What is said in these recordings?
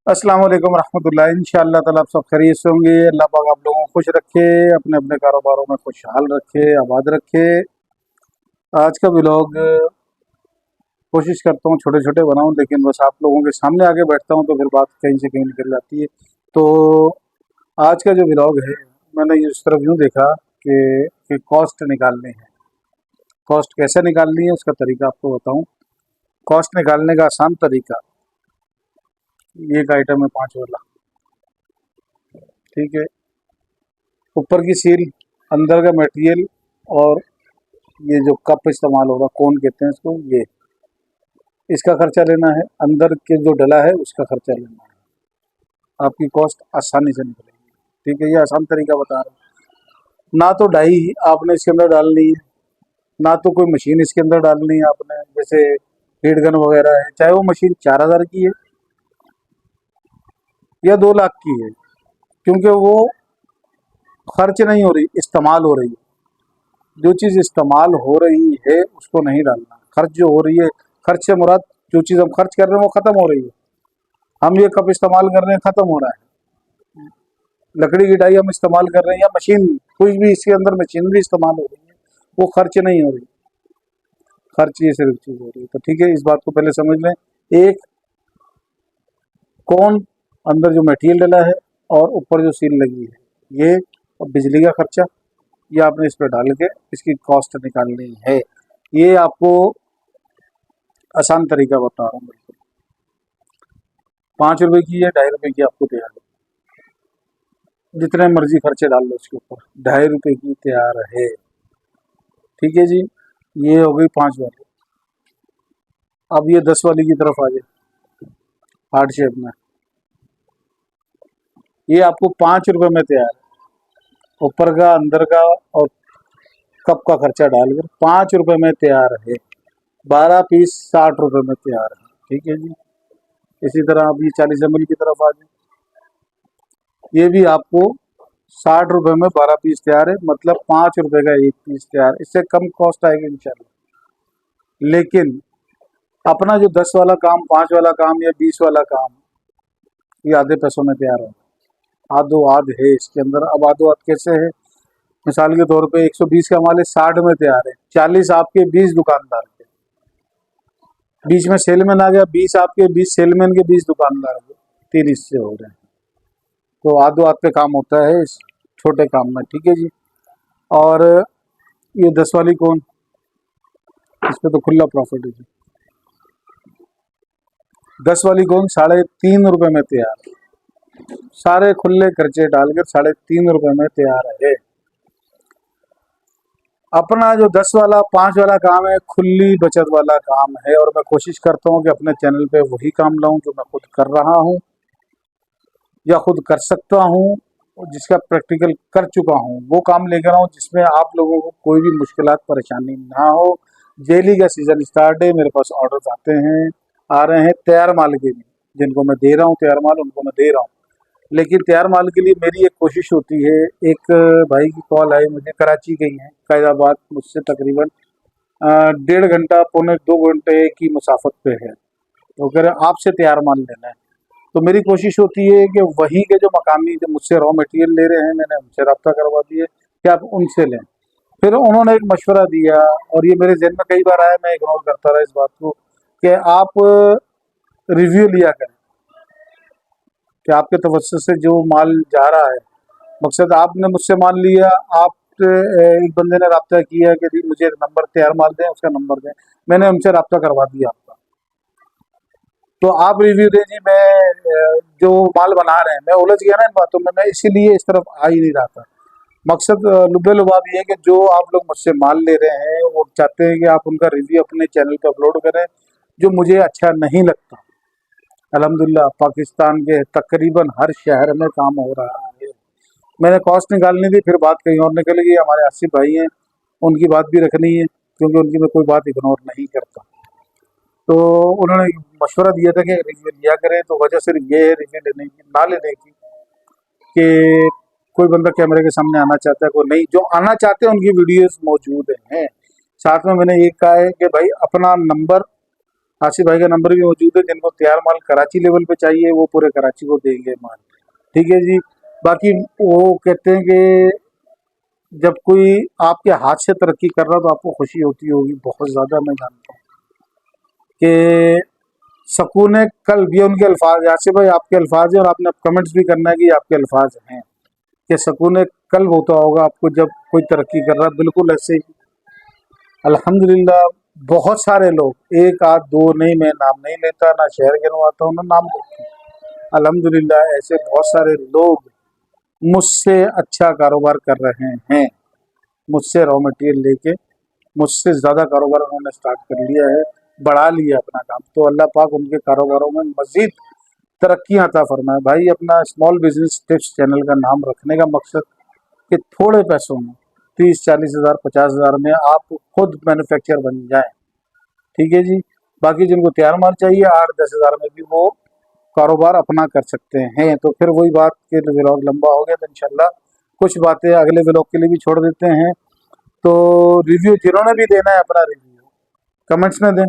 अस्सलाम वालेकुम रहमतुल्लाह। इंशाअल्लाह ताला आप सब खैरियत से होंगे। अल्लाह पाक आप लोगों को खुश रखे, अपने अपने कारोबारों में खुशहाल रखे, आबाद रखे। आज का व्लॉग कोशिश करता हूँ छोटे छोटे बनाऊँ, लेकिन बस आप लोगों के सामने आके बैठता हूँ तो फिर बात कहीं से कहीं निकल जाती है। तो आज का जो व्लॉग है, मैंने इस तरफ यूँ देखा कि कॉस्ट निकालनी है। कॉस्ट कैसे निकालनी है उसका तरीका आपको बताऊँ। कॉस्ट निकालने का आसान तरीका, ये एक आइटम है 5 वाला, ठीक है। ऊपर की सील, अंदर का मटेरियल, और ये जो कप इस्तेमाल होगा, कौन कहते हैं इसको, ये इसका खर्चा लेना है। अंदर के जो डला है उसका खर्चा लेना है। आपकी कॉस्ट आसानी से निकलेगी, ठीक है। ये आसान तरीका बता रहा हूँ। ना तो डाई आपने इसके अंदर डालनी है, ना तो कोई मशीन इसके अंदर डालनी है आपने, जैसे हीट गन वगैरह है, चाहे वो मशीन 4,000 की है या 2 लाख की है, क्योंकि वो खर्च नहीं हो रही, इस्तेमाल हो रही है। जो चीज़ इस्तेमाल हो रही है उसको नहीं डालना। खर्च जो हो रही है, खर्च से मुराद जो चीज़ हम खर्च कर रहे हैं वो ख़त्म हो रही है। हम ये कप इस्तेमाल कर रहे हैं, ख़त्म हो रहा है। लकड़ी की डाई हम इस्तेमाल कर रहे हैं, या मशीन, कोई भी इसके अंदर मशीनरी इस्तेमाल हो रही है, वो खर्च नहीं हो रही। खर्च ये सिर्फ चीज़ हो रही है। तो ठीक है, इस बात को पहले समझ लें। एक कौन, अंदर जो मटेरियल डला है और ऊपर जो सील लगी है, ये, और बिजली का खर्चा, ये आपने इस पर डाल के इसकी कॉस्ट निकालनी है। ये आपको आसान तरीका बता रहा हूँ बिल्कुल। 5 रुपए की है, 2.5 रुपए की आपको तैयार है, जितने मर्जी खर्चे डाल लो उसके ऊपर, 2.5 रुपए की तैयार है, ठीक है जी। ये हो गई 5 वाली। अब ये 10 वाली की तरफ आ जाए, हार्ड शेप में। ये आपको 5 रुपए में तैयार है, ऊपर का, अंदर का और कप का खर्चा डालकर 5 रुपए में तैयार है। 12 पीस 60 रुपए में तैयार है, ठीक है जी। इसी तरह अब ये 40 ml की तरफ आ जाए। ये भी आपको 60 रुपए में 12 पीस तैयार है, मतलब 5 रुपए का एक पीस तैयार। इससे कम कॉस्ट आएगी इंशाल्लाह। लेकिन अपना जो 10 वाला काम, 5 वाला काम या 20 वाला काम, ये आधे पैसों में तैयार होगा। आधो आध है इसके अंदर। अब आधो आध कैसे है? मिसाल के तौर पे 120 का माल है, 60 में तैयार है, 40 आपके, 20 दुकानदार के, बीच में सेलमैन आ गया, 20 आपके, 20 सेलमैन के, 20 दुकानदार के, 30 से हो रहे हैं। तो आधो आध पे काम होता है इस छोटे काम में, ठीक है जी। और ये 10 वाली कौन, इस पे तो खुला प्रॉफिट है जी। 10 वाली कौन 3.5 रुपए में तैयार, सारे खुले खर्चे डालकर 3.5 रुपए में तैयार है। अपना जो 10 वाला, 5 वाला काम है, खुली बचत वाला काम है, और मैं कोशिश करता हूँ कि अपने चैनल पे वही काम लाऊं जो मैं खुद कर रहा हूँ या खुद कर सकता हूँ, जिसका प्रैक्टिकल कर चुका हूँ, वो काम लेकर आऊँ जिसमें आप लोगों को कोई भी मुश्किलात परेशानी ना हो। जेली का सीज़न स्टार्ट है, मेरे पास ऑर्डर्स आते हैं, आ रहे हैं तैयार माल के लिए, जिनको मैं दे रहा हूँ तैयार माल, उनको मैं दे रहा हूँ। लेकिन तैयार माल के लिए मेरी एक कोशिश होती है। एक भाई की कॉल आई मुझे, कराची के ही हैं, फैज़ाबाद, मुझसे तकरीबन 1.5 घंटा, पौने 2 घंटे की मुसाफत पे है। तो कह रहे आपसे तैयार माल लेना है। तो मेरी कोशिश होती है कि वहीं के जो मकामी, जो मुझसे रॉ मटेरियल ले रहे हैं, मैंने उनसे रब्ता करवा दिया कि आप उनसे लें। फिर उन्होंने एक मशवरा दिया, और ये मेरे जहन में कई बार आया, मैं इग्नोर करता रहा इस बात को, कि आप रिव्यू लिया करें, कि आपके तवज्जुह से जो माल जा रहा है, मकसद आपने मुझसे मान लिया, आप एक बंदे ने रब्ता किया कि जी मुझे नंबर तैयार माल दें, उसका नंबर दें, मैंने उनसे रब्ता करवा दिया आपका, तो आप रिव्यू दें जी। मैं जो माल बना रहे हैं, मैं उलझ गया ना इन बातों में, मैं इसीलिए इस तरफ आ ही नहीं रहा था। मकसद लुब्बे लुबाब ये है कि जो आप लोग मुझसे माल ले रहे हैं, वो चाहते हैं कि आप उनका रिव्यू अपने चैनल पर अपलोड करें, जो मुझे अच्छा नहीं लगता। अल्हम्दुलिल्लाह पाकिस्तान के तकरीबन हर शहर में काम हो रहा है। मैंने कॉस्ट निकालनी थी, फिर बात कहीं और निकल गई। हमारे आसिफ भाई हैं, उनकी बात भी रखनी है, क्योंकि उनकी मैं कोई बात इग्नोर नहीं करता। तो उन्होंने मशवरा दिया था कि रिव्यू लिया करें, तो वजह सिर्फ ये है रिव्यू लेने की, ना लेने की, कि कोई बंदा कैमरे के सामने आना चाहता है, कोई नहीं। जो आना चाहते हैं उनकी वीडियोस मौजूद हैं। साथ में मैंने ये कहा है कि भाई अपना नंबर आसिफ भाई का नंबर भी मौजूद है, जिनको तैयार माल कराची लेवल पे चाहिए वो पूरे कराची को देंगे माल। ठीक है जी। बाकी वो कहते हैं कि जब कोई आपके हाथ से तरक्की कर रहा तो आपको खुशी होती होगी बहुत ज़्यादा, मैं जानता हूँ कि सकून कल्ब, ये उनके अल्फाज है। आसिफ भाई आपके अल्फाज हैं और आपने कमेंट्स भी करना है कि आपके अल्फाज हैं कि सकून कल्ब होता होगा आपको जब कोई तरक्की कर रहा है, बिल्कुल ऐसे ही अल्हम्दुलिल्लाह बहुत सारे लोग, एक आध दो नहीं, मैं नाम नहीं लेता, ना शहर गिनवाता हूँ ना नाम लेता हूँ, अल्हम्दुलिल्लाह ऐसे बहुत सारे लोग मुझसे अच्छा कारोबार कर रहे हैं, मुझसे रॉ मटेरियल लेके मुझसे ज़्यादा कारोबार उन्होंने स्टार्ट कर लिया है, बढ़ा लिया अपना काम। तो अल्लाह पाक उनके कारोबारों में मज़ीद तरक्की अता फरमाए। भाई अपना स्मॉल बिजनेस टिप्स चैनल का नाम रखने का मकसद कि थोड़े पैसों में 30-40 हज़ार 50 हज़ार में आप खुद मैन्युफैक्चर बन जाएं। ठीक है जी। बाकी जिनको तैयार माल चाहिए 8-10 हज़ार में भी वो कारोबार अपना कर सकते हैं। तो फिर वही बात कि व्लॉग लंबा हो गया, तो इंशाल्लाह कुछ बातें अगले व्लॉग के लिए भी छोड़ देते हैं। तो रिव्यू जिन्होंने भी देना है अपना रिव्यू कमेंट्स में दें,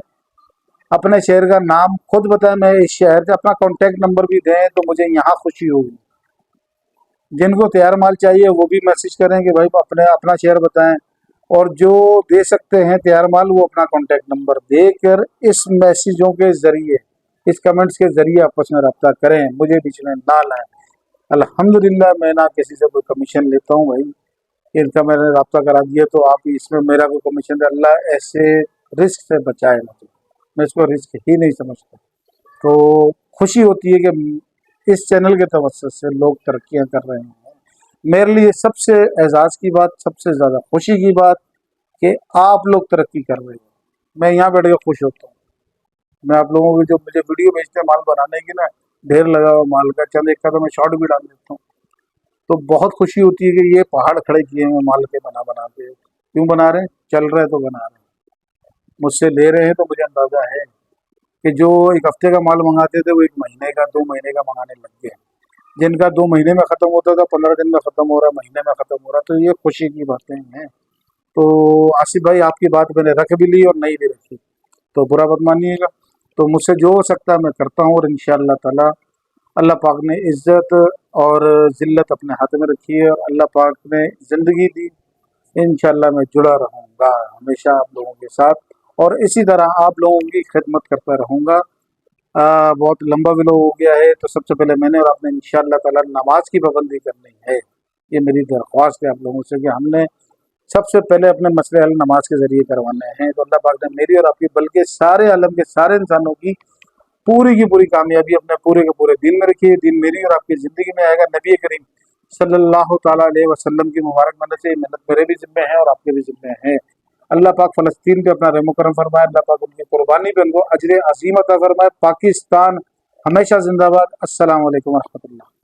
अपने शहर का नाम खुद बताएं, मैं इस शहर का अपना कॉन्टैक्ट नंबर भी दें तो मुझे यहाँ खुशी होगी। जिनको तैयार माल चाहिए वो भी मैसेज करें कि भाई अपने अपना शहर बताएं, और जो दे सकते हैं तैयार माल वो अपना कॉन्टैक्ट नंबर देकर इस मैसेजों के ज़रिए, इस कमेंट्स के ज़रिए आपस में रब्ता करें, मुझे बीच में ना लाएं। अल्हम्दुलिल्लाह मैं ना किसी से कोई कमीशन लेता हूँ भाई, इनका मैंने रब्ता करा दिया तो आप इसमें मेरा कोई कमीशन दे, अल्लाह ऐसे रिस्क से बचाए मुझे, मैं इसको रिस्क ही नहीं समझता। तो खुशी होती है कि इस चैनल के तवज्जुह से लोग तरक्कियां कर रहे हैं। मेरे लिए सबसे एजाज़ की बात, सबसे ज़्यादा खुशी की बात कि आप लोग तरक्की कर रहे हैं। मैं यहाँ बैठ के खुश होता हूँ। मैं आप लोगों की जो मुझे वीडियो भेजते हैं माल बनाने की ना, ढेर लगा हुआ माल का, चंद एक का तो मैं शॉर्ट भी डाल देता हूँ। तो बहुत खुशी होती है कि ये पहाड़ खड़े किए हैं माल के बना बना के। क्यों बना रहे हैं? चल रहे तो बना रहे हैं, मुझसे ले रहे हैं तो मुझे अंदाज़ा है कि जो एक हफ्ते का माल मंगाते थे वो 1 महीने का 2 महीने का मंगाने लग गए। जिनका 2 महीने में ख़त्म होता था 15 दिन में ख़त्म हो रहा है, महीने में ख़त्म हो रहा है। तो ये खुशी की बातें हैं। तो आसिफ भाई आपकी बात मैंने रख भी ली और नहीं भी रखी तो बुरा मत मानिएगा। तो मुझसे जो हो सकता है मैं करता हूँ, और इंशाअल्लाह ताला अल्लाह पाक ने इज़्ज़त और ज़िल्लत अपने हाथ में रखी है और अल्लाह पाक ने ज़िंदगी दी। इंशाअल्लाह मैं जुड़ा रहूँगा हमेशा आप लोगों के साथ और इसी तरह आप लोगों की खिदमत करता रहूँगा। बहुत लंबा व्लॉग हो गया है, तो सबसे पहले मैंने और आपने इंशाअल्लाह ताला नमाज की पाबंदी करनी है। ये मेरी दरख्वास्त है आप लोगों से कि हमने सबसे पहले अपने मसले हल नमाज के ज़रिए करवाने हैं। तो अल्लाह पाक ने मेरी और आपकी बल्कि सारे आलम के सारे इंसानों की पूरी कामयाबी अपने पूरे के पूरे दिन में रखी है। दिन मेरी और आपकी ज़िंदगी में आएगा। नबी करीम सल्लल्लाहु ताला अलैहि वसल्लम की मुबारक मन्नत से मेहनत मेरे भी ज़िम्मे है और आपके भी ज़िम्मे है। अल्लाह पाक फ़लस्तीन पे अपना रहम करम फरमाए, अल्लाह पाक उनकी कुर्बानी पे उनको अजर अज़ीम अता फरमाए। पाकिस्तान हमेशा जिंदाबाद। अस्सलाम वालेकुम व रहमतुल्लाह।